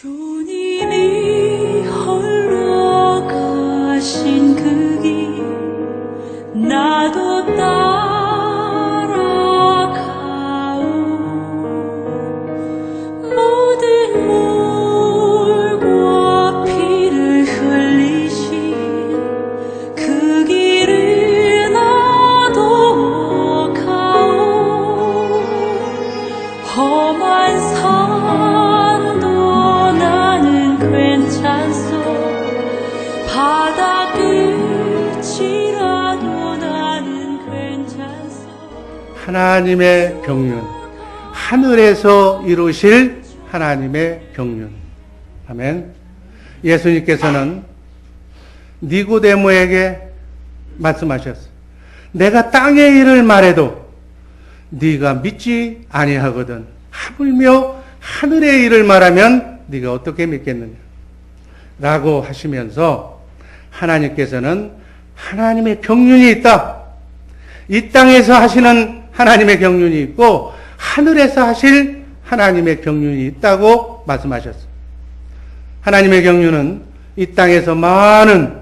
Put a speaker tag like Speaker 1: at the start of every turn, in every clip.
Speaker 1: 주님이 홀로 가신 그 길 나도 따라가오. 모든 물과 피를 흘리신 그 길을 나도 가오. 험한 산도 나는 괜찮소. 바다 끝이라도 나는 괜찮소.
Speaker 2: 하나님의 경륜, 하늘에서 이루실 하나님의 경륜. 아멘. 예수님께서는 니고데모에게 말씀하셨어요. 내가 땅의 일을 말해도 네가 믿지 아니하거든. 하물며 하늘의 일을 말하면 네가 어떻게 믿겠느냐 라고 하시면서 하나님께서는 하나님의 경륜이 있다. 이 땅에서 하시는 하나님의 경륜이 있고 하늘에서 하실 하나님의 경륜이 있다고 말씀하셨어요. 하나님의 경륜은 이 땅에서 많은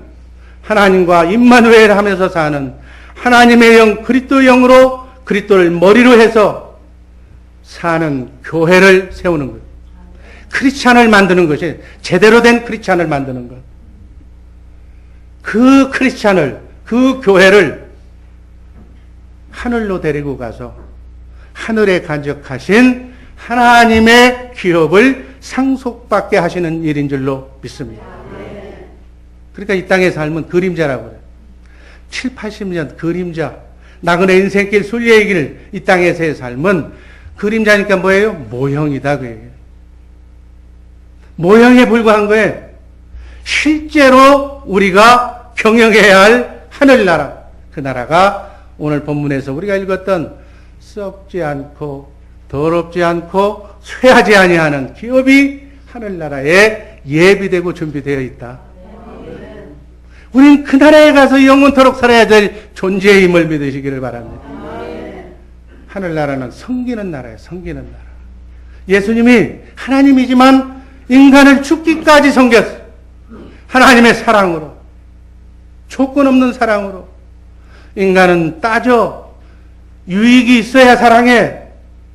Speaker 2: 하나님과 임마누엘 하면서 사는 하나님의 영, 그리스도의 영으로 그리스도를 머리로 해서 사는 교회를 세우는 것. 크리스찬을 만드는 것이, 제대로 된 크리스찬을 만드는 것. 그 크리스찬을, 그 교회를 하늘로 데리고 가서 하늘에 간직하신 하나님의 기업을 상속받게 하시는 일인 줄로 믿습니다. 그러니까 이 땅의 삶은 그림자라고 그래요. 7, 80년 그림자, 나그네 인생길 순례의 길, 이 땅에서의 삶은 그림자니까 뭐예요? 모형이다 그 얘기예요. 모형에 불과한 거예요. 실제로 우리가 경영해야 할 하늘나라, 그 나라가 오늘 본문에서 우리가 읽었던 썩지 않고 더럽지 않고 쇠하지 아니하는 기업이 하늘나라에 예비되고 준비되어 있다. 우린 그 나라에 가서 영원토록 살아야 될 존재의 힘을 믿으시기를 바랍니다. 하늘나라는 섬기는 나라예요. 섬기는 나라. 예수님이 하나님이지만 인간을 죽기까지 섬겼어요. 하나님의 사랑으로, 조건 없는 사랑으로. 인간은 따져 유익이 있어야 사랑해.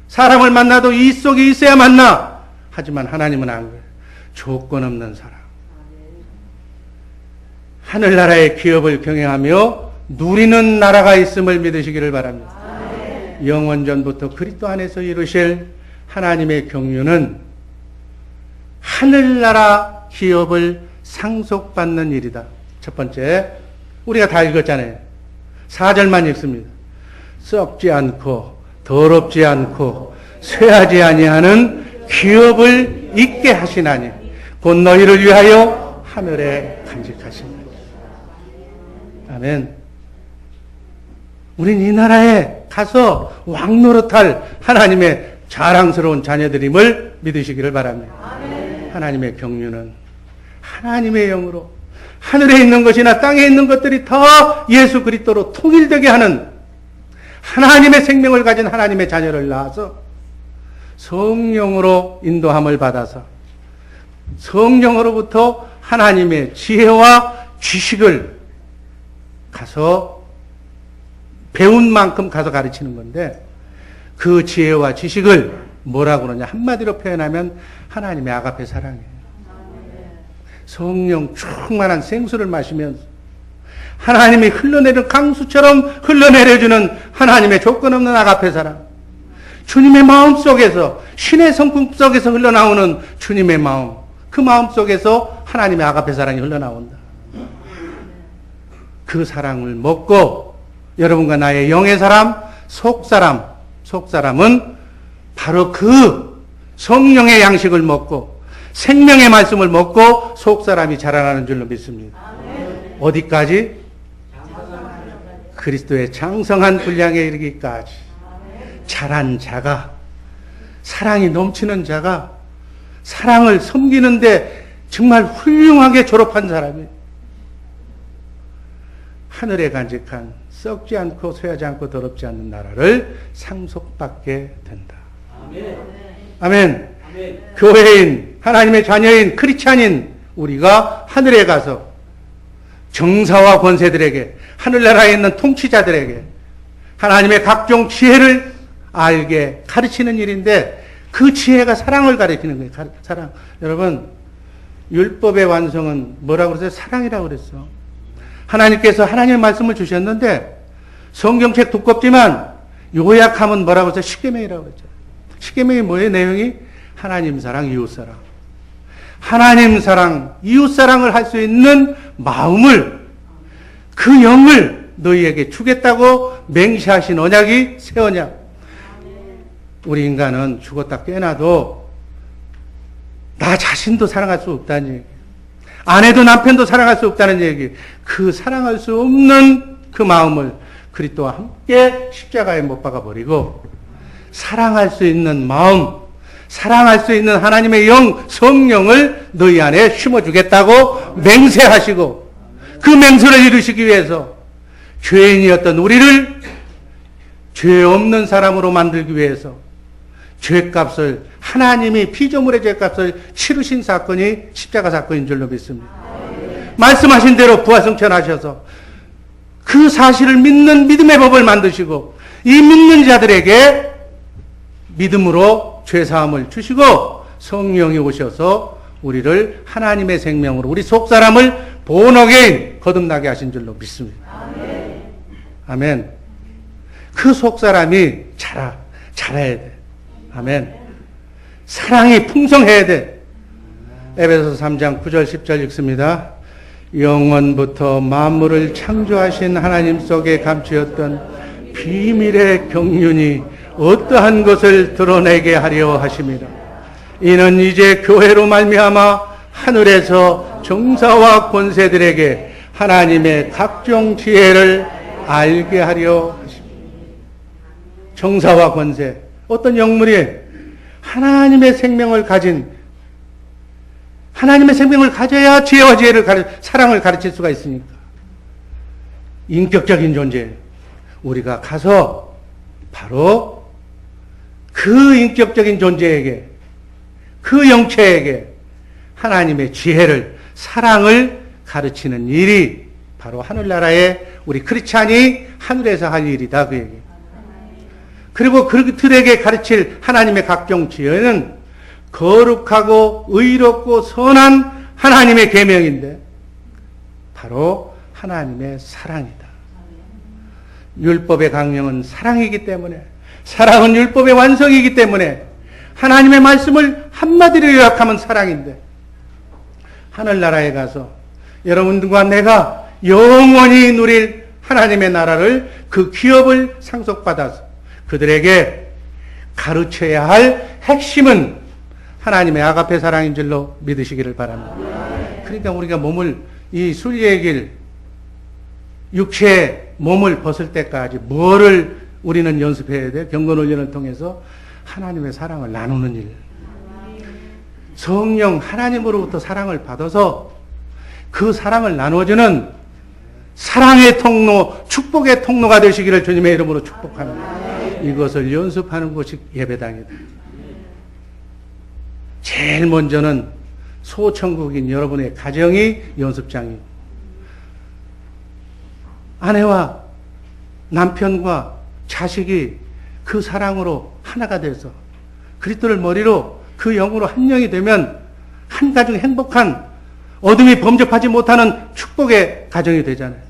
Speaker 2: 사람을 만나도 이익 속에 있어야 만나. 하지만 하나님은 안 그래요. 조건 없는 사랑. 하늘나라의 기업을 경영하며 누리는 나라가 있음을 믿으시기를 바랍니다. 영원전부터 그리스도 안에서 이루실 하나님의 경륜은 하늘나라 기업을 상속받는 일이다. 첫 번째, 우리가 다 읽었잖아요. 4절만 읽습니다. 썩지 않고 더럽지 않고 쇠하지 아니하는 기업을 있게 하시나니 곧 너희를 위하여 하늘에 간직하시나니. 아멘. 우린 이 나라에 가서 왕노릇할 하나님의 자랑스러운 자녀들임을 믿으시기를 바랍니다. 아멘. 하나님의 경륜은 하나님의 영으로 하늘에 있는 것이나 땅에 있는 것들이 다 예수 그리스도로 통일되게 하는 하나님의 생명을 가진 하나님의 자녀를 낳아서 성령으로 인도함을 받아서 성령으로부터 하나님의 지혜와 지식을 가서 배운 만큼 가서 가르치는 건데 그 지혜와 지식을 뭐라고 그러냐 한마디로 표현하면 하나님의 아가페 사랑이에요. 성령 충만한 생수를 마시면서 하나님이 흘러내리는 강수처럼 흘러내려주는 하나님의 조건 없는 아가페 사랑. 주님의 마음 속에서 신의 성품 속에서 흘러나오는 주님의 마음, 그 마음 속에서 하나님의 아가페 사랑이 흘러나온다. 그 사랑을 먹고 여러분과 나의 영의 사람, 속사람은 바로 그 성령의 양식을 먹고 생명의 말씀을 먹고 속사람이 자라나는 줄로 믿습니다. 아멘. 어디까지? 그리스도의 장성한 분량에 이르기까지. 아멘. 자란 자가, 사랑이 넘치는 자가 사랑을 섬기는데 정말 훌륭하게 졸업한 사람이 하늘에 간직한 썩지 않고 쇠하지 않고 더럽지 않는 나라를 상속받게 된다. 아멘. 아멘. 아멘. 교회인 하나님의 자녀인 크리스찬인 우리가 하늘에 가서 정사와 권세들에게, 하늘나라에 있는 통치자들에게 하나님의 각종 지혜를 알게 가르치는 일인데, 그 지혜가 사랑을 가르치는 거예요. 사랑. 여러분, 율법의 완성은 뭐라고 그랬어요? 사랑이라고 그랬어. 하나님께서 하나님의 말씀을 주셨는데, 성경책 두껍지만 요약하면 뭐라고 했어요? 십계명이라고 그랬죠. 십계명이 뭐예요? 내용이? 하나님 사랑, 이웃 사랑. 하나님 사랑, 이웃 사랑을 할 수 있는 마음을, 그 영을 너희에게 주겠다고 맹세하신 언약이 새 언약. 우리 인간은 죽었다 깨어나도 나 자신도 사랑할 수 없다는 얘기, 아내도 남편도 사랑할 수 없다는 얘기, 그 사랑할 수 없는 그 마음을 그리스도와 함께 십자가에 못 박아버리고 사랑할 수 있는 마음, 사랑할 수 있는 하나님의 영, 성령을 너희 안에 심어주겠다고 맹세하시고, 그 맹세를 이루시기 위해서 죄인이었던 우리를 죄 없는 사람으로 만들기 위해서 죄값을, 하나님이 피조물의 죄값을 치르신 사건이 십자가 사건인 줄로 믿습니다. 말씀하신 대로 부활승천하셔서 그 사실을 믿는 믿음의 법을 만드시고, 이 믿는 자들에게 믿음으로 죄사함을 주시고 성령이 오셔서 우리를 하나님의 생명으로, 우리 속사람을 본어게인 거듭나게 하신 줄로 믿습니다. 아멘. 아멘. 그 속사람이 자라야 돼. 아멘. 사랑이 풍성해야 돼. 에베소서 3장 9절 10절 읽습니다. 영원부터 만물을 창조하신 하나님 속에 감추었던 비밀의 경륜이 어떠한 것을 드러내게 하려 하심이라. 이는 이제 교회로 말미암아 하늘에서 정사와 권세들에게 하나님의 각종 지혜를 알게 하려 하십니다. 정사와 권세, 어떤 영물이 하나님의 생명을 가진, 하나님의 생명을 가져야 지혜와 사랑을 가르칠 수가 있으니까. 인격적인 존재, 우리가 가서 바로 그 인격적인 존재에게, 그 영체에게 하나님의 지혜를, 사랑을 가르치는 일이 바로 하늘나라의 우리 크리스찬이 하늘에서 할 일이다, 그 얘기. 그리고 그들에게 가르칠 하나님의 각종 지혜는 거룩하고 의롭고 선한 하나님의 계명인데 바로 하나님의 사랑이다. 율법의 강령은 사랑이기 때문에, 사랑은 율법의 완성이기 때문에, 하나님의 말씀을 한마디로 요약하면 사랑인데, 하늘나라에 가서 여러분들과 내가 영원히 누릴 하나님의 나라를, 그 기업을 상속받아서 그들에게 가르쳐야 할 핵심은 하나님의 아가페 사랑인 줄로 믿으시기를 바랍니다. 그러니까 우리가 몸을, 이 순리의 길, 육체의 몸을 벗을 때까지 뭐를 우리는 연습해야 돼? 경건훈련을 통해서 하나님의 사랑을 나누는 일. 성령 하나님으로부터 사랑을 받아서 그 사랑을 나눠주는 사랑의 통로, 축복의 통로가 되시기를 주님의 이름으로 축복합니다. 이것을 연습하는 곳이 예배당이다. 제일 먼저는 소천국인 여러분의 가정이 연습장이고, 아내와 남편과 자식이 그 사랑으로 하나가 돼서 그리스도를 머리로 그 영으로 한 영이 되면 한 가정 행복한, 어둠이 범접하지 못하는 축복의 가정이 되잖아요.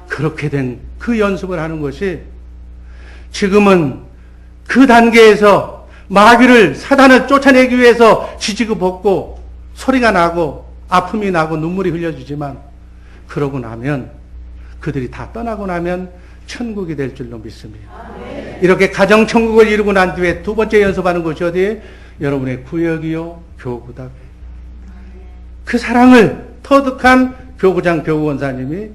Speaker 2: 그렇게 된 그 연습을 하는 것이, 지금은 그 단계에서 마귀를, 사단을 쫓아내기 위해서 지지고 볶고 소리가 나고 아픔이 나고 눈물이 흘려지지만, 그러고 나면, 그들이 다 떠나고 나면 천국이 될 줄로 믿습니다. 이렇게 가정천국을 이루고 난 뒤에 두 번째 연습하는 것이 어디에? 여러분의 구역이요, 교구다. 그 사랑을 터득한 교구장, 교구원사님이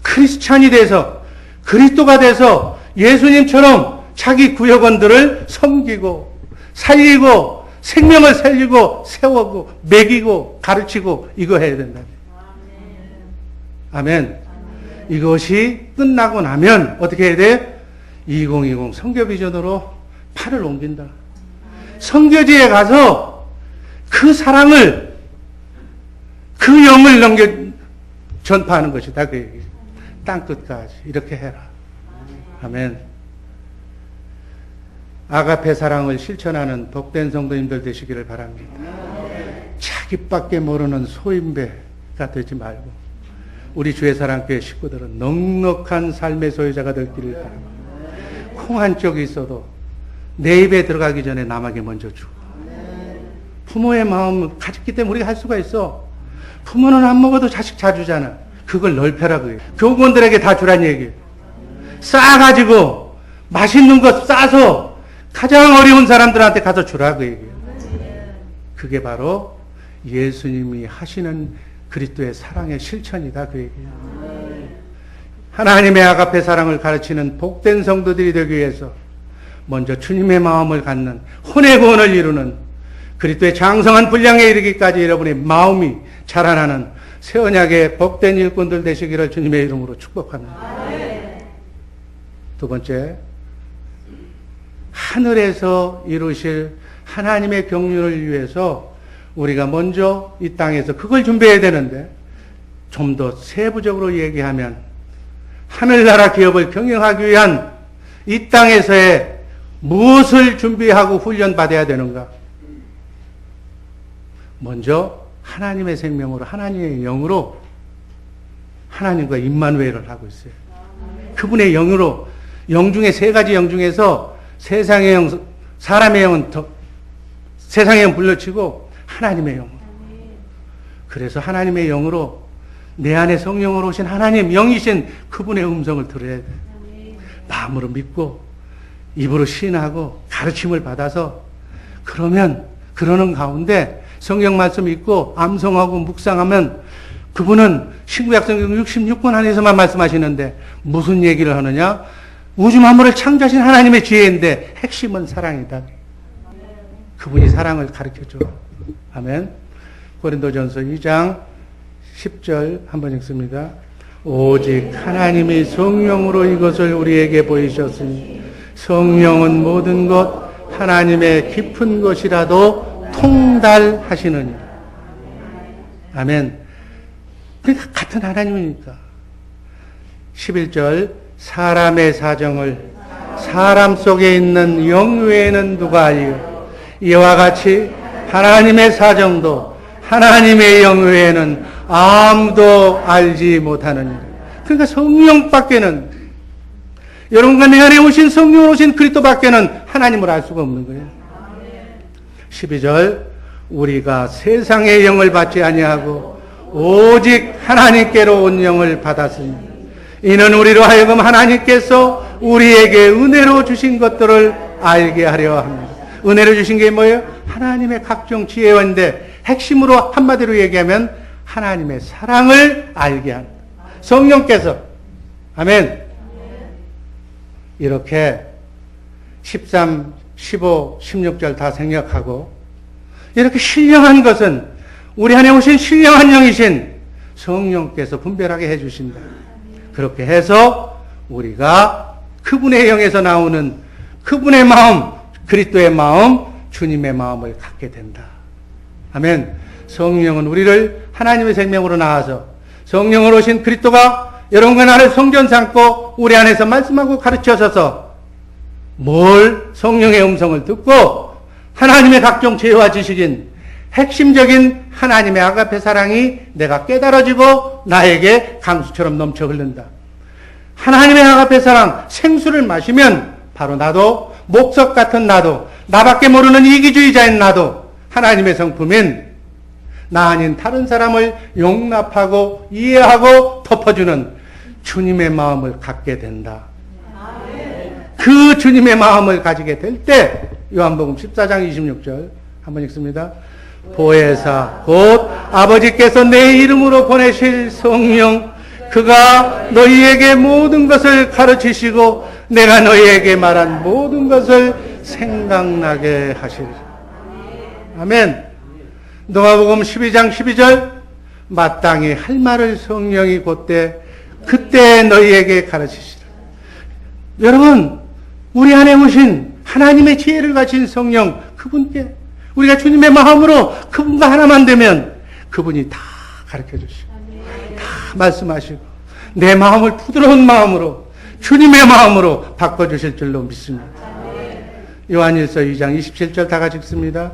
Speaker 2: 크리스찬이 돼서, 그리스도가 돼서 예수님처럼 자기 구역원들을 섬기고 살리고 생명을 살리고 세우고 먹이고 가르치고 이거 해야 된다. 아멘. 이것이 끝나고 나면 어떻게 해야 돼? 2020 선교 비전으로 팔을 옮긴다. 선교지에 가서 그 사랑을, 그 영을 넘겨 전파하는 것이다. 그 얘기. 땅끝까지 이렇게 해라. 아멘. 아가페 사랑을 실천하는 복된 성도님들 되시기를 바랍니다. 자기밖에 모르는 소인배가 되지 말고 우리 주의 사랑교회 식구들은 넉넉한 삶의 소유자가 될 길을 바랍니다. 콩 한 쪽이 있어도 내 입에 들어가기 전에 남에게 먼저 주고, 부모의 마음을 가졌기 때문에 우리가 할 수가 있어. 부모는 안 먹어도 자식 다 주잖아. 그걸 넓혀라 그게. 교구원들에게 다 주란 얘기예요. 싸가지고 맛있는 것 싸서 가장 어려운 사람들한테 가서 주라 그 얘기예요. 그게 바로 예수님이 하시는 그리스도의 사랑의 실천이다 그 얘기예요. 하나님의 아가페 사랑을 가르치는 복된 성도들이 되기 위해서 먼저 주님의 마음을 갖는 혼의 구원을 이루는 그리스도의 장성한 분량에 이르기까지 여러분의 마음이 자라나는 새 언약의 복된 일꾼들 되시기를 주님의 이름으로 축복합니다. 두 번째, 하늘에서 이루실 하나님의 경륜을 위해서 우리가 먼저 이 땅에서 그걸 준비해야 되는데, 좀 더 세부적으로 얘기하면 하늘나라 기업을 경영하기 위한 이 땅에서의 무엇을 준비하고 훈련받아야 되는가? 먼저 하나님의 생명으로, 하나님의 영으로 하나님과 임마누엘을 하고 있어요. 그분의 영으로, 영 중에 세 가지 영 중에서 세상의 영, 사람의 영은 세상의 영 불러치고 하나님의 영. 그래서 하나님의 영으로 내 안에 성령으로 오신 하나님, 영이신 그분의 음성을 들어야 돼. 마음으로 믿고 입으로 시인하고 가르침을 받아서, 그러면 그러는 가운데 성경 말씀 읽고 암송하고 묵상하면 그분은 신구약 성경 66권 안에서만 말씀하시는데 무슨 얘기를 하느냐? 우주 만물을 창조하신 하나님의 지혜인데 핵심은 사랑이다. 그분이 사랑을 가르쳐줘. 아멘. 고린도전서 2장 10절 한번 읽습니다. 오직 하나님이 성령으로 이것을 우리에게 보이셨으니 성령은 모든 것 하나님의 깊은 것이라도 통달하시느니. 아멘. 그러니까 같은 하나님이니까. 11절 사람의 사정을 사람 속에 있는 영 외에는 누가 알리요? 이와 같이 하나님의 사정도 하나님의 영 외에는 아무도 알지 못하느니라. 그러니까 성령밖에는, 여러분과 내 안에 오신 성령으로 오신 그리스도밖에는 하나님을 알 수가 없는 거예요. 12절 우리가 세상의 영을 받지 아니하고 오직 하나님께로 온 영을 받았으니 이는 우리로 하여금 하나님께서 우리에게 은혜로 주신 것들을 알게 하려 합니다. 은혜로 주신 게 뭐예요? 하나님의 각종 지혜인데 핵심으로 한마디로 얘기하면 하나님의 사랑을 알게 합니다. 성령께서. 아멘. 이렇게 13, 15, 16절 다 생략하고 이렇게 신령한 것은 우리 안에 오신 신령한 영이신 성령께서 분별하게 해주신다. 그렇게 해서 우리가 그분의 영에서 나오는 그분의 마음, 그리스도의 마음, 주님의 마음을 갖게 된다. 아멘. 성령은 우리를 하나님의 생명으로 나와서 성령으로 오신 그리스도가 여러분과 나를 성전 삼고 우리 안에서 말씀하고 가르쳐서서 뭘 성령의 음성을 듣고 하나님의 각종 지혜와 지식인 핵심적인 하나님의 아가페 사랑이 내가 깨달아지고 나에게 강수처럼 넘쳐 흐른다. 하나님의 아가페 사랑, 생수를 마시면 바로 나도, 목석 같은 나도, 나밖에 모르는 이기주의자인 나도 하나님의 성품인 나 아닌 다른 사람을 용납하고 이해하고 덮어주는 주님의 마음을 갖게 된다. 그 주님의 마음을 가지게 될 때 요한복음 14장 26절 한번 읽습니다. 보혜사 곧 아버지께서 내 이름으로 보내실 성령 그가 너희에게 모든 것을 가르치시고 내가 너희에게 말한 모든 것을 생각나게 하시리라. 아멘. 누가복음 12장 12절 마땅히 할 말을 성령이 그때 너희에게 가르치시라. 여러분, 우리 안에 오신 하나님의 지혜를 가진 성령, 그분께 우리가 주님의 마음으로 그분과 하나만 되면 그분이 다 가르쳐 주시고 다 말씀하시고 내 마음을 부드러운 마음으로 주님의 마음으로 바꿔주실 줄로 믿습니다. 요한일서 2장 27절 다 같이 읽습니다.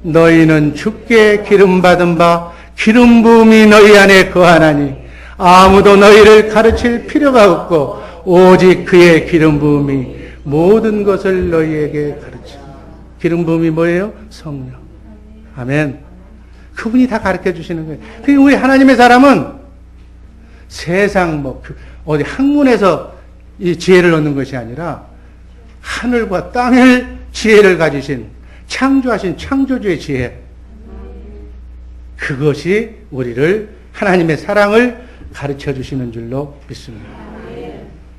Speaker 2: 너희는 주께 기름받은 바 기름 부음이 너희 안에 거하나니 아무도 너희를 가르칠 필요가 없고 오직 그의 기름 부음이 모든 것을 너희에게 가르쳐. 기름 부음이 뭐예요? 성령. 아멘. 그분이 다 가르쳐 주시는 거예요. 그러니까 우리 하나님의 사람은 세상 어디 학문에서 이 지혜를 얻는 것이 아니라 하늘과 땅을 지혜를 가지신 창조하신 창조주의 지혜. 그것이 우리를 하나님의 사랑을 가르쳐 주시는 줄로 믿습니다.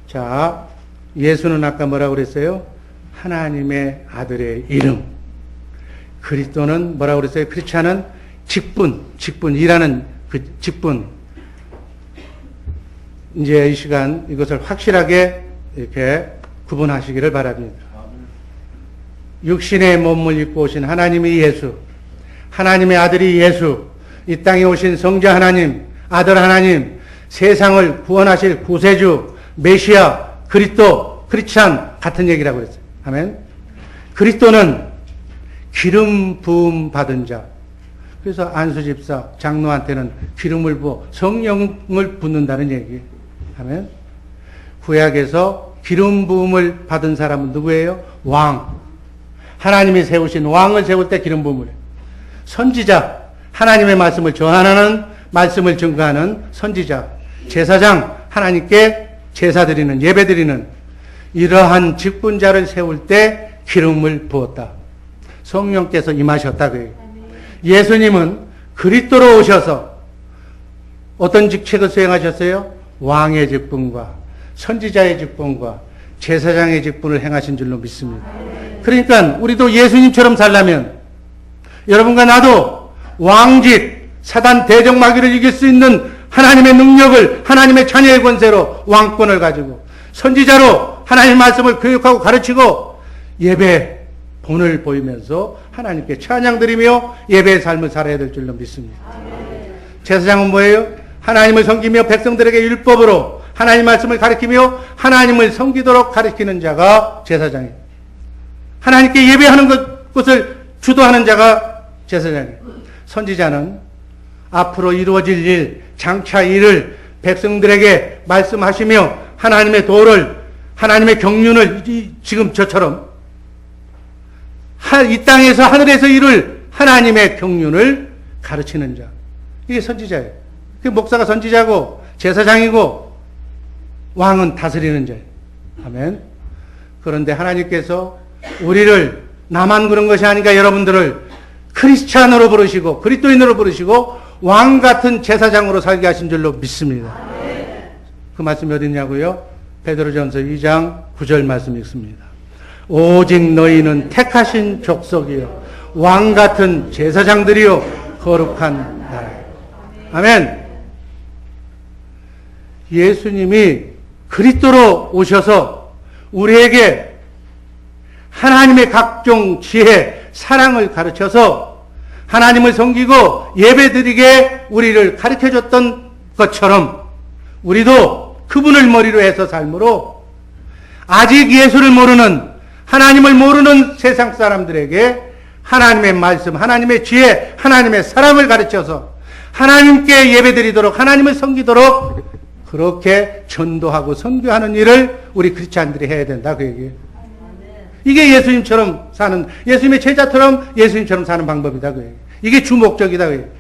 Speaker 2: 자, 예수는 아까 뭐라고 그랬어요? 하나님의 아들의 이름. 그리스도는 뭐라고 그랬어요? 크리스찬은 직분이라는 그 직분. 이제 이 시간 이것을 확실하게 이렇게 구분하시기를 바랍니다. 육신의 몸을 입고 오신 하나님이 예수, 하나님의 아들이 예수, 이 땅에 오신 성자 하나님, 아들 하나님, 세상을 구원하실 구세주, 메시아, 그리스도, 크리스찬 같은 얘기라고 그랬어요. 아멘. 그리스도는 기름 부음 받은 자. 그래서 안수집사, 장로한테는 기름을 부어 성령을 붓는다는 얘기예요. 아멘. 구약에서 기름 부음을 받은 사람은 누구예요? 왕. 하나님이 세우신 왕을 세울 때 기름 부음을 해요. 선지자, 하나님의 말씀을 전하는, 말씀을 증거하는 선지자. 제사장, 하나님께 제사 드리는, 예배 드리는 이러한 직분자를 세울 때 기름을 부었다. 성령께서 임하셨다. 그래요. 예수님은 그리스도로 오셔서 어떤 직책을 수행하셨어요? 왕의 직분과 선지자의 직분과 제사장의 직분을 행하신 줄로 믿습니다. 그러니까 우리도 예수님처럼 살려면 여러분과 나도 왕직, 사단 대적마귀를 이길 수 있는 하나님의 능력을, 하나님의 자녀의 권세로 왕권을 가지고 선지자로 하나님의 말씀을 교육하고 가르치고 예배 본을 보이면서 하나님께 찬양드리며 예배의 삶을 살아야 될 줄로 믿습니다. 제사장은 뭐예요? 하나님을 섬기며 백성들에게 율법으로 하나님 말씀을 가르치며 하나님을 섬기도록 가르치는 자가 제사장이에요. 하나님께 예배하는 것을 주도하는 자가 제사장이에요. 선지자는 앞으로 이루어질 일, 장차 일을 백성들에게 말씀하시며 하나님의 도를, 하나님의 경륜을 지금 저처럼 이 땅에서 하늘에서 이룰 하나님의 경륜을 가르치는 자. 이게 선지자예요. 목사가 선지자고 제사장이고 왕은 다스리는 자예요. 아멘. 그런데 하나님께서 우리를 나만 그런 것이 아니라 여러분들을 크리스찬으로 부르시고 그리스도인으로 부르시고 왕 같은 제사장으로 살게 하신 줄로 믿습니다. 그 말씀이 어디 있냐고요? 베드로전서 2장 9절 말씀 읽습니다. 오직 너희는 택하신 족속이요 왕 같은 제사장들이요 거룩한 나라요. 아멘. 예수님이 그리스도로 오셔서 우리에게 하나님의 각종 지혜, 사랑을 가르쳐서 하나님을 섬기고 예배드리게 우리를 가르쳐줬던 것처럼 우리도 그분을 머리로 해서 삶으로 아직 예수를 모르는, 하나님을 모르는 세상 사람들에게 하나님의 말씀, 하나님의 지혜, 하나님의 사랑을 가르쳐서 하나님께 예배드리도록, 하나님을 섬기도록 그렇게 전도하고 선교하는 일을 우리 크리스찬들이 해야 된다, 그 얘기예요. 이게 예수님처럼 사는, 예수님의 제자처럼 예수님처럼 사는 방법이다, 그 얘기예요. 이게 주 목적이다, 그 얘기예요.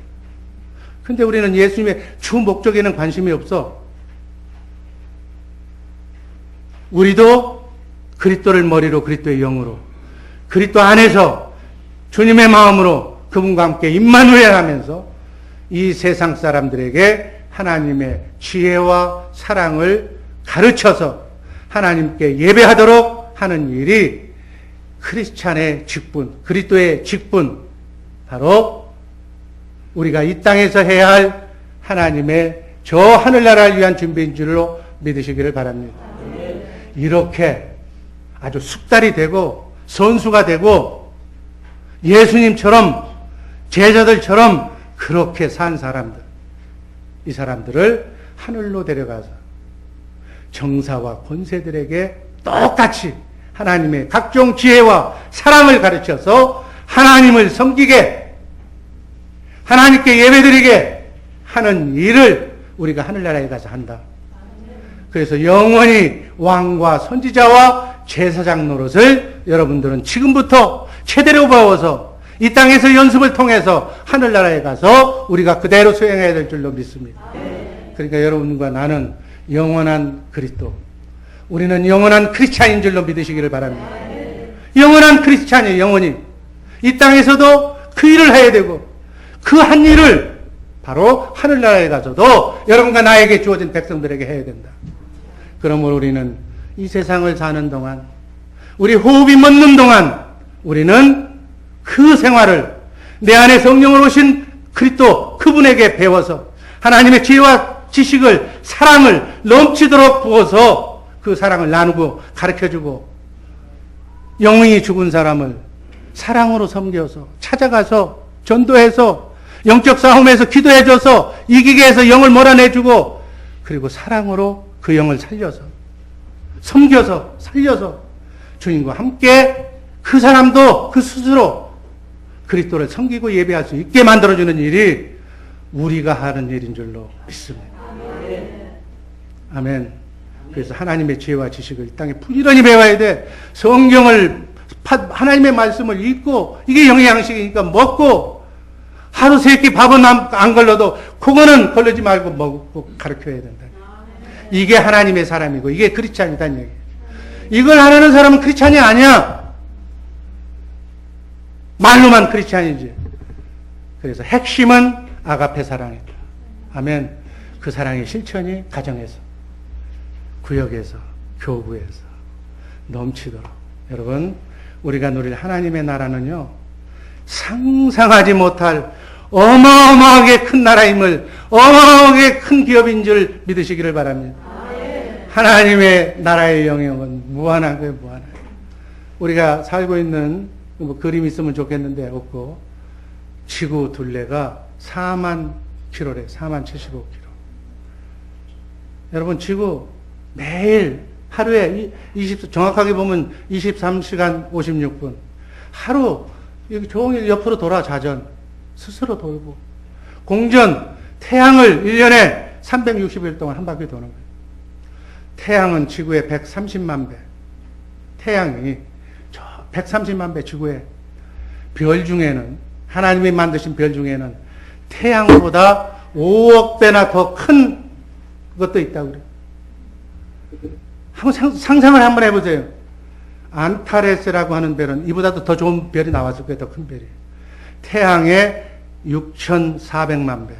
Speaker 2: 근데 우리는 예수님의 주 목적에는 관심이 없어. 우리도 그리스도를 머리로, 그리스도의 영으로, 그리스도 안에서 주님의 마음으로 그분과 함께 임마누엘 하면서 이 세상 사람들에게 하나님의 지혜와 사랑을 가르쳐서 하나님께 예배하도록 하는 일이 크리스찬의 직분, 그리스도의 직분, 바로 우리가 이 땅에서 해야 할 하나님의 저 하늘나라를 위한 준비인 줄로 믿으시기를 바랍니다. 이렇게 아주 숙달이 되고 선수가 되고 예수님처럼 제자들처럼 그렇게 산 사람들, 이 사람들을 하늘로 데려가서 정사와 권세들에게 똑같이 하나님의 각종 지혜와 사랑을 가르쳐서 하나님을 섬기게, 하나님께 예배드리게 하는 일을 우리가 하늘나라에 가서 한다. 그래서 영원히 왕과 선지자와 제사장 노릇을 여러분들은 지금부터 제대로 배워서 이 땅에서 연습을 통해서 하늘나라에 가서 우리가 그대로 수행해야 될 줄로 믿습니다. 그러니까 여러분과 나는 영원한 그리스도, 우리는 영원한 크리스찬인 줄로 믿으시기를 바랍니다. 영원한 크리스찬이 영원히 이 땅에서도 그 일을 해야 되고 그 한 일을 바로 하늘나라에 가서도 여러분과 나에게 주어진 백성들에게 해야 된다. 그러므로 우리는 이 세상을 사는 동안, 우리 호흡이 멎는 동안 우리는 그 생활을 내 안에 성령을 오신 그리스도 그분에게 배워서 하나님의 지혜와 지식을, 사랑을 넘치도록 부어서 그 사랑을 나누고 가르쳐주고, 영웅이 죽은 사람을 사랑으로 섬겨서 찾아가서 전도해서 영적 싸움에서 기도해줘서 이기게 해서 영을 몰아내주고, 그리고 사랑으로 그 영을 살려서 섬겨서 살려서 주님과 함께 그 사람도 그 스스로 그리스도를 섬기고 예배할 수 있게 만들어주는 일이 우리가 하는 일인 줄로 믿습니다. 아멘. 그래서 하나님의 지혜와 지식을 이 땅에 부지런히 배워야 돼. 성경을, 하나님의 말씀을 읽고, 이게 영양식이니까 먹고, 하루 세 끼 밥은 안 걸러도 그거는 걸르지 말고 먹고 가르쳐야 된다. 이게 하나님의 사람이고 이게 크리스찬이다는 얘기예요. 이걸 안 하는 사람은 크리스찬이 아니야. 말로만 크리스찬이지. 그래서 핵심은 아가페 사랑이다. 아멘. 그 사랑의 실천이 가정에서, 구역에서, 교구에서 넘치도록. 여러분, 우리가 누릴 하나님의 나라는요, 상상하지 못할 어마어마하게 큰 나라임을, 어마어마하게 큰 기업인 줄 믿으시기를 바랍니다. 하나님의 나라의 영역은 무한한 거예요, 무한한. 우리가 살고 있는 뭐 그림 있으면 좋겠는데 없고, 지구 둘레가 4만 킬로래, 4만 75킬로. 여러분, 지구 매일 하루에 정확하게 보면 23시간 56분. 하루 여기 종일 옆으로 돌아, 자전 스스로 돌고, 공전 태양을 1년에 360일 동안 한 바퀴 도는 거예요. 태양은 지구의 130만 배. 태양이 저 130만 배 지구의 별 중에는, 하나님이 만드신 별 중에는 태양보다 5억 배나 더 큰 것도 있다고 그래요. 한번 상상을 한번 해보세요. 안타레스라고 하는 별은 이보다도 더 좋은 별이 나왔을 거예요. 더 큰 별이. 태양의 6,400만 배.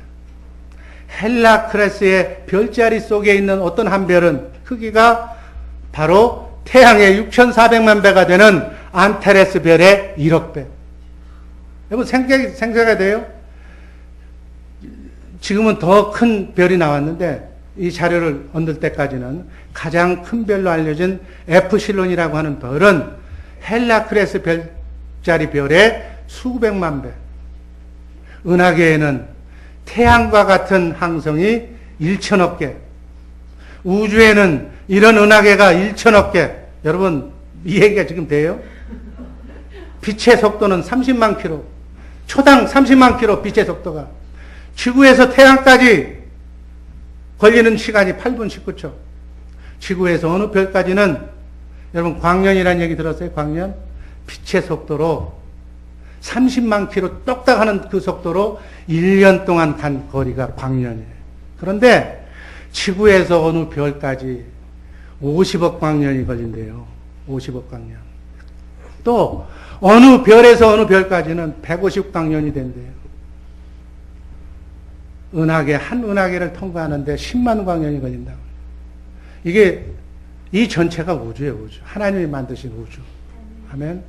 Speaker 2: 헬라크레스의 별자리 속에 있는 어떤 한 별은 크기가 바로 태양의 6,400만 배가 되는 안타레스 별의 1억 배. 여러분, 생각이 돼요? 지금은 더 큰 별이 나왔는데, 이 자료를 얻을 때까지는 가장 큰 별로 알려진 에프실론이라고 하는 별은 헬라크레스 별자리 별의 수백만 배. 은하계에는 태양과 같은 항성이 1천억 개. 우주에는 이런 은하계가 1천억 개. 여러분, 이 얘기가 지금 돼요? 빛의 속도는 30만 킬로. 초당 30만 킬로 빛의 속도가. 지구에서 태양까지 걸리는 시간이 8분 19초. 지구에서 어느 별까지는, 여러분 광년이라는 얘기 들었어요? 광년? 빛의 속도로 30만 킬로 똑딱 하는 그 속도로 1년 동안 간 거리가 광년이에요. 그런데 지구에서 어느 별까지 50억 광년이 걸린대요. 50억 광년. 또 어느 별에서 어느 별까지는 150 광년이 된대요. 은하계, 한 은하계를 통과하는데 10만 광년이 걸린다고. 이게, 이 전체가 우주예요, 우주. 하나님이 만드신 우주. 아멘.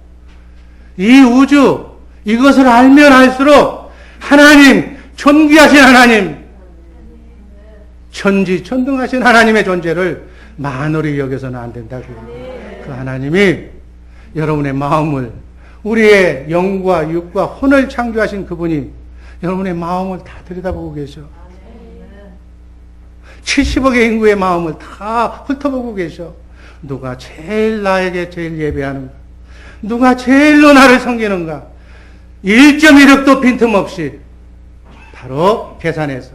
Speaker 2: 이 우주, 이것을 알면 알수록 하나님, 존귀하신 하나님, 천지천등하신 하나님의 존재를 만홀히 여겨서는 안 된다고요. 그 하나님이 여러분의 마음을 우리의 영과 육과 혼을 창조하신 그분이 여러분의 마음을 다 들여다보고 계셔. 70억의 인구의 마음을 다 훑어보고 계셔. 누가 제일 나에게 제일 예배하는가? 누가 제일로 나를 섬기는가? 1.1억도 빈틈없이 바로 계산해서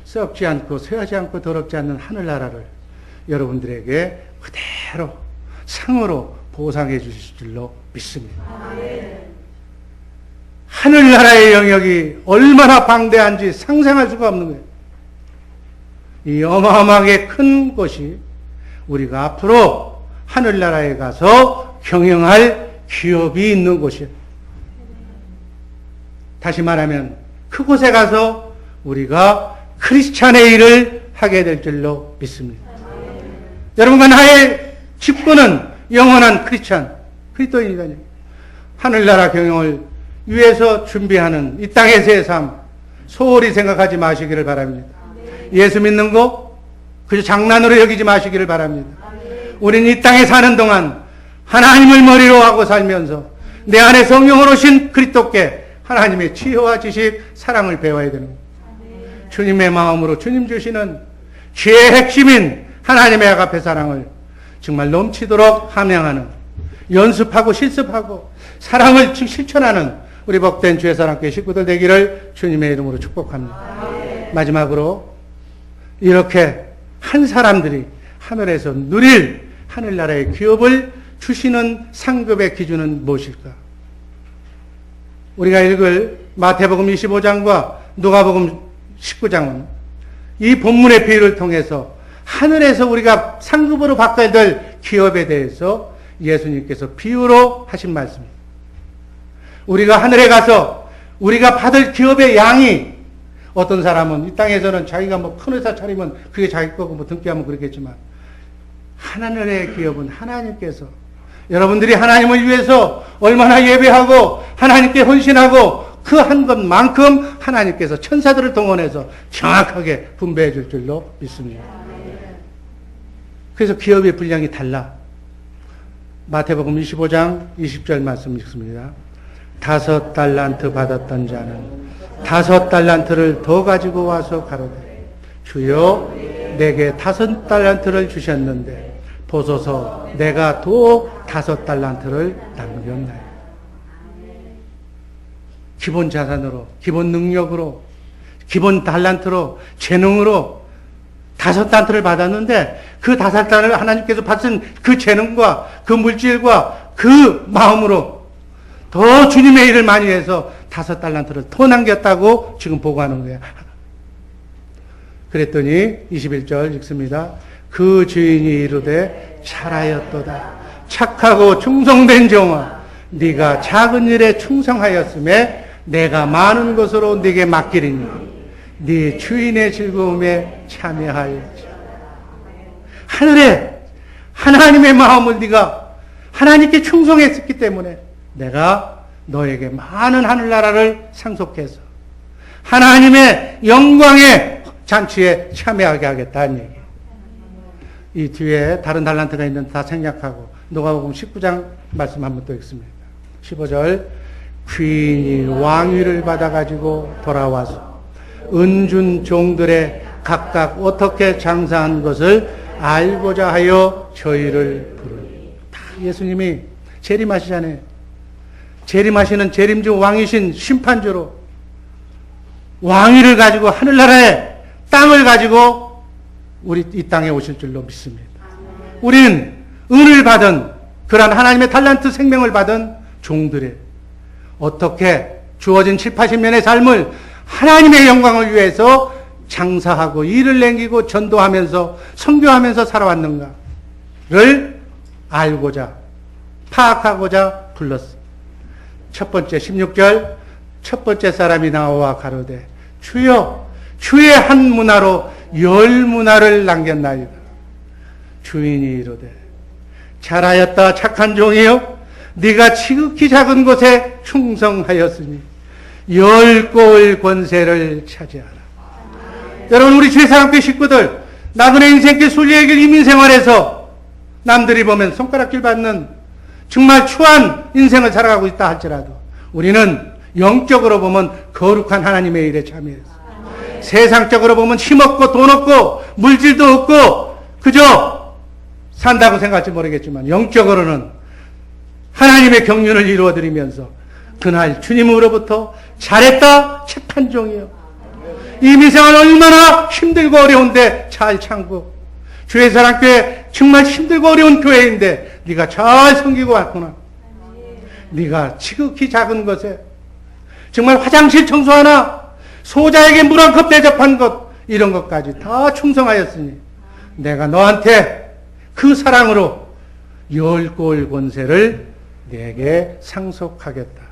Speaker 2: 썩지 않고 쇠하지 않고 더럽지 않는 하늘나라를 여러분들에게 그대로 상으로 보상해 주실 줄로 믿습니다. 하늘나라의 영역이 얼마나 방대한지 상상할 수가 없는 거예요. 이 어마어마하게 큰 곳이 우리가 앞으로 하늘나라에 가서 경영할 기업이 있는 곳이에요. 다시 말하면 그곳에 가서 우리가 크리스찬의 일을 하게 될 줄로 믿습니다. 여러분과 나의 직분은 영원한 크리스찬, 그리스도인이다니. 하늘나라 경영을 위해서 준비하는 이 땅에서의 삶, 소홀히 생각하지 마시기를 바랍니다. 예수 믿는 거 그저 장난으로 여기지 마시기를 바랍니다. 우리는 이 땅에 사는 동안 하나님을 머리로 하고 살면서 내 안에 성령으로 오신 그리스도께 하나님의 치유와 지식, 사랑을 배워야 되는 거예요. 주님의 마음으로 주님 주시는 죄의 핵심인 하나님의 아가페 사랑을 정말 넘치도록 함양하는, 연습하고 실습하고 사랑을 실천하는 우리 복된 주의 사랑교회 식구들 되기를 주님의 이름으로 축복합니다. 마지막으로 이렇게 한 사람들이 하늘에서 누릴 하늘나라의 기업을 주시는 상급의 기준은 무엇일까? 우리가 읽을 마태복음 25장과 누가복음 19장은 이 본문의 비유를 통해서 하늘에서 우리가 상급으로 바꿔야 될 기업에 대해서 예수님께서 비유로 하신 말씀입니다. 우리가 하늘에 가서 우리가 받을 기업의 양이, 어떤 사람은 이 땅에서는 자기가 뭐 큰 회사 차리면 그게 자기 거고 뭐 등기하면 그렇겠지만, 하늘의 기업은 하나님께서, 여러분들이 하나님을 위해서 얼마나 예배하고 하나님께 헌신하고 그 한 것만큼 하나님께서 천사들을 동원해서 정확하게 분배해 줄 줄로 믿습니다. 그래서 기업의 분량이 달라. 마태복음 25장 20절 말씀 읽습니다. 5달란트 받았던 자는 5달란트를 더 가지고 와서 가로되, 주여 내게 5달란트를 주셨는데 보소서 내가 또 5달란트를 남겼나요? 기본 자산으로, 기본 능력으로, 기본 달란트로, 재능으로 5달란트를 받았는데 그 5달란트를 하나님께서 받은 그 재능과 그 물질과 그 마음으로 더 주님의 일을 많이 해서 5달란트를 더 남겼다고 지금 보고하는 거예요. 그랬더니 21절 읽습니다. 그 주인이 이르되 잘하였도다. 착하고 충성된 종아, 네가 작은 일에 충성하였음에 내가 많은 것으로 네게 맡기리니 네 주인의 즐거움에 참여하였지. 하늘에 하나님의 마음을 네가 하나님께 충성했기 때문에 내가 너에게 많은 하늘나라를 상속해서 하나님의 영광의 잔치에 참여하게 하겠다는 얘기예요. 이 뒤에 다른 달란트가 있는데 다 생략하고 누가복음 19장 말씀 한번 또 읽습니다. 15절, 귀인이 왕위를 받아가지고 돌아와서 은준 종들의 각각 어떻게 장사한 것을 알고자 하여 저희를 부르니. 다 예수님이 재림하시잖아요. 재림하시는 재림주 왕이신 심판주로 왕위를 가지고 하늘나라에 땅을 가지고 우리 이 땅에 오실 줄로 믿습니다. 우리는 은을 받은 그러한 하나님의 달란트 생명을 받은 종들의 어떻게 주어진 7, 80년의 삶을 하나님의 영광을 위해서 장사하고 일을 남기고 전도하면서 선교하면서 살아왔는가를 알고자, 파악하고자 불렀습니다. 첫 번째 16절, 첫 번째 사람이 나와 가로되 주여 주의 한 문화로 10문화를 남겼나이다. 주인이 이르되 잘하였다 착한 종이여, 네가 지극히 작은 것에 충성하였으니 10골 권세를 차지하라. 여러분, 우리 주의사랑교회 식구들, 나그네 인생길 순례의 길 이민생활에서 남들이 보면 손가락질 받는 정말 추한 인생을 살아가고 있다 할지라도 우리는 영적으로 보면 거룩한 하나님의 일에 참여했어. 세상적으로 보면 힘없고 돈 없고 물질도 없고 그저 산다고 생각할지 모르겠지만 영적으로는 하나님의 경륜을 이루어드리면서 그날 주님으로부터 잘했다 착한 종이요. 이 민생은 얼마나 힘들고 어려운데 잘 참고 주의 사랑교회 정말 힘들고 어려운 교회인데 네가 잘 섬기고 왔구나. 네가 지극히 작은 것에 정말 화장실 청소 하나 소자에게 물 한 컵 대접한 것 이런 것까지 다 충성하였으니 내가 너한테 그 사랑으로 10골 권세를 내게 상속하겠다.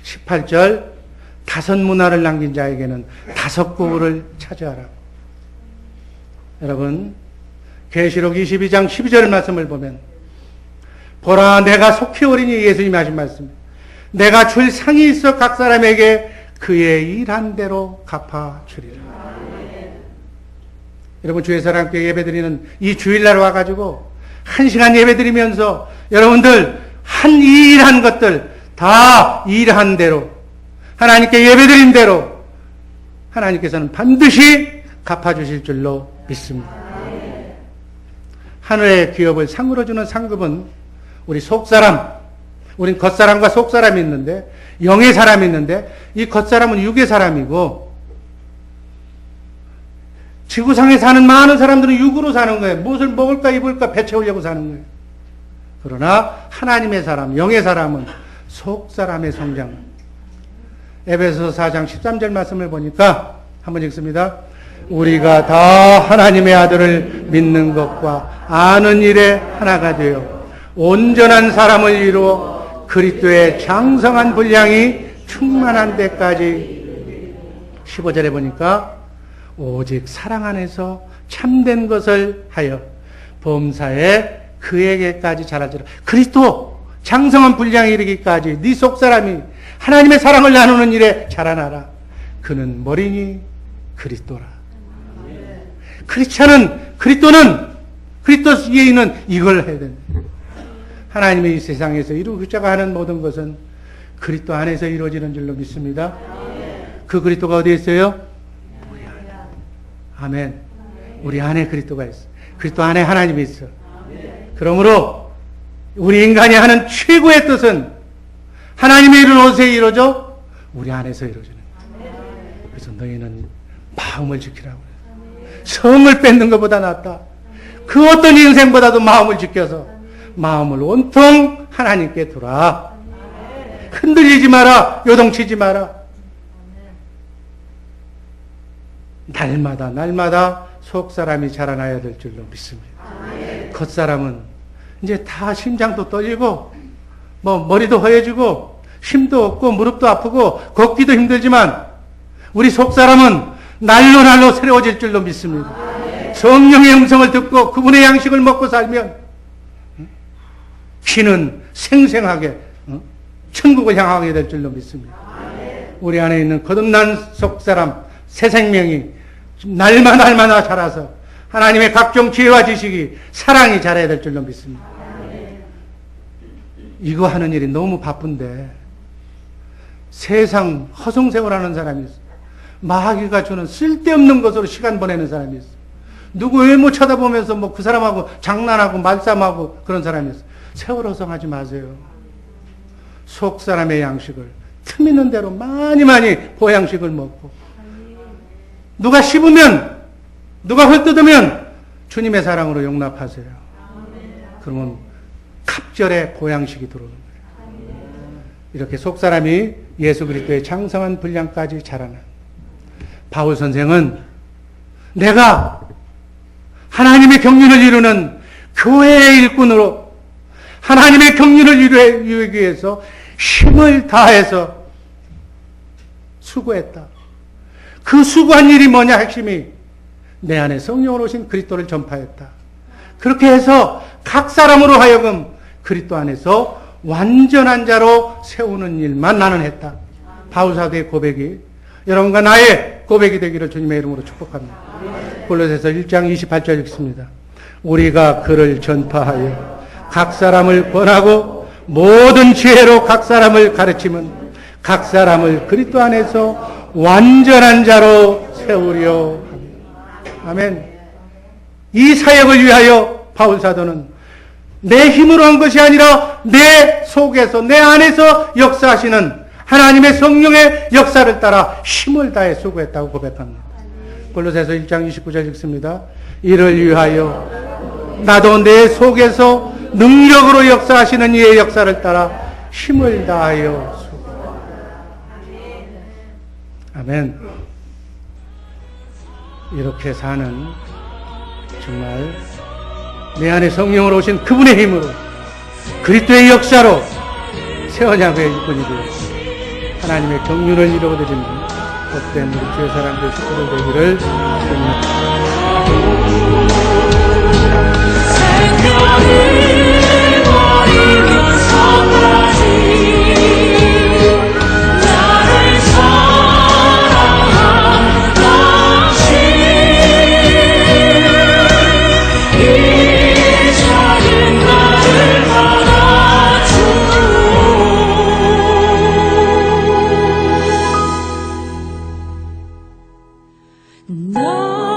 Speaker 2: 18절 5 문화를 남긴 자에게는 5 고을을 차지하라. 여러분 계시록 22장 12절 말씀을 보면 보라 내가 속히 오리니 예수님이 하신 말씀 내가 줄 상이 있어 각 사람에게 그의 일한 대로 갚아주리라. 여러분 주의 사랑교회 예배드리는 이 주일날 와가지고 1시간 예배드리면서 여러분들 한 일한 것들 다 일한 대로 하나님께 예배드린 대로 하나님께서는 반드시 갚아주실 줄로 믿습니다. 하늘의 기업을 상으로 주는 상급은 우리 속사람, 우린 겉사람과 속사람이 있는데 영의 사람이 있는데 이 겉사람은 육의 사람이고 지구상에 사는 많은 사람들은 육으로 사는 거예요. 무엇을 먹을까 입을까 배 채우려고 사는 거예요. 그러나 하나님의 사람, 영의 사람은 속사람의 성장. 에베소서 4장 13절 말씀을 보니까 한번 읽습니다. 우리가 다 하나님의 아들을 믿는 것과 아는 일에 하나가 되어 온전한 사람을 이루어 그리스도의 장성한 분량이 충만한 데까지 15절에 보니까 오직 사랑 안에서 참된 것을 하여 범사에 그에게까지 자라지라. 그리스도 장성한 분량에 이르기까지 네 속사람이 하나님의 사랑을 나누는 일에 자라나라. 그는 머리니 그리스도라. 그리스도는 그리스도에 있는 이걸 해야 된다. 하나님의 이 세상에서 이루고자 하는 모든 것은 그리스도 안에서 이루어지는 줄로 믿습니다. 그 그리스도가 어디에 있어요? 우리 안에. 아멘. 우리 안에 그리스도가 있어. 그리스도 안에 하나님이 있어. 그러므로 우리 인간이 하는 최고의 뜻은 하나님의 일은 어디서 이루어져? 우리 안에서 이루어지는 거예요. 그래서 너희는 마음을 지키라고 그래요. 성을 뺏는 것보다 낫다. 그 어떤 인생보다도 마음을 지켜서 마음을 온통 하나님께 두라. 흔들리지 마라. 요동치지 마라. 날마다 속사람이 자라나야 될 줄로 믿습니다. 겉사람은 이제 다 심장도 떨리고 머리도 허해지고 힘도 없고 무릎도 아프고 걷기도 힘들지만 우리 속사람은 날로 새로워질 줄로 믿습니다. 성령의 음성을 듣고 그분의 양식을 먹고 살면 피는 생생하게 천국을 향하게 될 줄로 믿습니다. 우리 안에 있는 거듭난 속사람 새 생명이 날마다 자라서 하나님의 각종 지혜와 지식이 사랑이 자라야 될 줄로 믿습니다. 이거 하는 일이 너무 바쁜데 세상 허송세월하는 사람이 있어. 마귀가 주는 쓸데없는 것으로 시간 보내는 사람이 있어. 누구 외모 쳐다보면서 그 사람하고 장난하고 말싸움하고 그런 사람이 있어. 세월 허송하지 마세요. 속 사람의 양식을 틈 있는 대로 많이 보양식을 먹고 누가 씹으면 누가 헐뜯으면 주님의 사랑으로 용납하세요. 그러면 갑절의 보양식이 들어오는 거예요. 이렇게 속 사람이 예수 그리스도의 장성한 분량까지 자라는 바울 선생은 내가 하나님의 경륜을 이루는 교회의 일꾼으로 하나님의 경륜을 이루기 위해서 힘을 다해서 수고했다. 그 수고한 일이 뭐냐? 핵심이 내 안에 성령으로 오신 그리스도를 전파했다. 그렇게 해서 각 사람으로 하여금 그리스도 안에서 완전한 자로 세우는 일만 나는 했다. 바울 사도의 고백이 여러분과 나의 고백이 되기를 주님의 이름으로 축복합니다. 골로새서 1장 28절 읽습니다. 우리가 그를 전파하여 각 사람을 권하고 모든 지혜로 각 사람을 가르치면 각 사람을 그리스도 안에서 완전한 자로 세우려 합니다. 아멘. 이 사역을 위하여 바울 사도는 내 힘으로 한 것이 아니라 내 속에서 내 안에서 역사하시는 하나님의 성령의 역사를 따라 힘을 다해 수고했다고 고백합니다. 골로새서 1장 29절 읽습니다. 이를 위하여 나도 내 속에서 능력으로 역사하시는 이의 역사를 따라 힘을 다하여 수고한다. 아멘. 이렇게 사는 정말 내 안에 성령으로 오신 그분의 힘으로 그리스도의 역사로 새 언약의 일꾼이 되어 하나님의 경륜을 이루어드리는 복된 우리 주의 사람들 식구들 되기를 축원합니다.
Speaker 1: 너